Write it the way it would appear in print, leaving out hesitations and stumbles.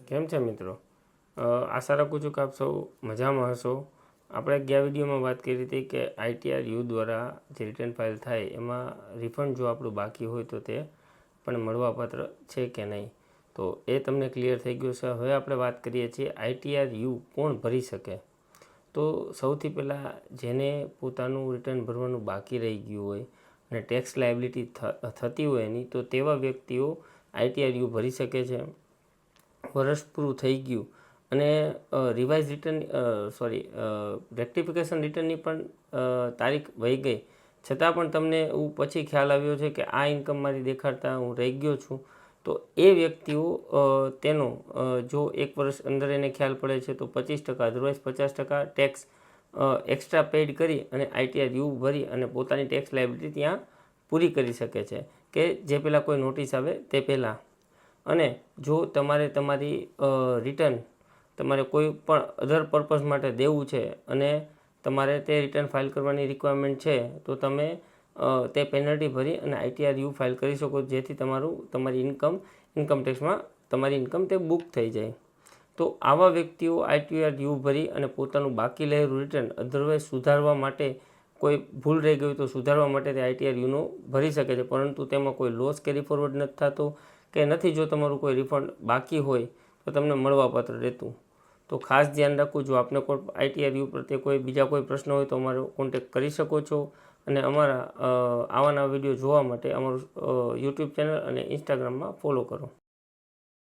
કેમ છે મિત્રો? આશા રાખું છું કે આપ સૌ મજામાં હશો. આપણે ગયા વિડીયોમાં વાત કરી હતી કે આઈટીઆર યુ દ્વારા જે રિટર્ન ફાઇલ થાય એમાં રિફંડ જો આપણું બાકી હોય તો તે પણ મળવાપાત્ર છે કે નહીં, તો એ તમને ક્લિયર થઈ ગયું છે. હવે આપણે વાત કરીએ છીએ આઈટીઆર યુ કોણ ભરી શકે. તો સૌથી પહેલાં જેને પોતાનું રિટર્ન ભરવાનું બાકી રહી ગયું હોય અને ટેક્સ લાયબિલિટી થતી હોય એની, તો તેવા વ્યક્તિઓ આઈટીઆર યુ ભરી શકે છે. વર્ષ પૂરું થઈ ગયું અને રિવાઇઝ રિટર્ન રેક્ટિફિકેશન રિટર્નની પણ તારીખ વહી ગઈ, છતાં પણ તમને એવું પછી ખ્યાલ આવ્યો છે કે આ ઇન્કમ મારી દેખાડતા હું રહી ગયો છું, તો એ વ્યક્તિઓ તેનો જો 1 વર્ષ અંદર એને ખ્યાલ પડે છે તો 25%, અધરવાઇઝ 50% ટેક્સ એક્સ્ટ્રા પેઇડ કરી અને આઈટીઆર યુ ભરી અને પોતાની ટેક્સ લાયબિલિટી ત્યાં પૂરી કરી શકે છે કે જે પહેલાં કોઈ નોટિસ આવે તે પહેલાં. અને જો તમારે તમારી રિટર્ન તમારે કોઈ પણ અધર પર્પઝ માટે દેવું છે અને તમારે તે રિટર્ન ફાઇલ કરવાની રિક્વાયરમેન્ટ છે, તો તમે તે પેનલ્ટી ભરી અને આઈટીઆર યુ ફાઇલ કરી શકો, જેથી તમારી ઇન્કમ ટેક્સમાં તમારી ઇન્કમ તે બુક થઈ જાય. તો આવા વ્યક્તિઓ આઈટીઆર યુ ભરી અને પોતાનું બાકી રહેલું રિટર્ન અધરવાઇઝ સુધારવા માટે, કોઈ ભૂલ રહી ગઈ તો સુધારવા માટે તે આઈટીઆર યુનો ભરી શકે છે, પરંતુ તેમાં કોઈ લોસ કેરી ફોરવર્ડ નથી થતો કે નથી. જો તમારું કોઈ રિફંડ બાકી હોય તો તમને મળવાપાત્ર રહેતું. તો ખાસ ધ્યાન રાખવું. જો આપને કોઈ આઈટીઆર યુ પ્રત્યે બીજા કોઈ પ્રશ્ન હોય તો અમારો કોન્ટેક્ટ કરી શકો છો. અને અમારા આવા નવા વિડીયો જોવા માટે અમારું યુટ્યુબ ચેનલ અને ઇન્સ્ટાગ્રામમાં ફોલો કરો.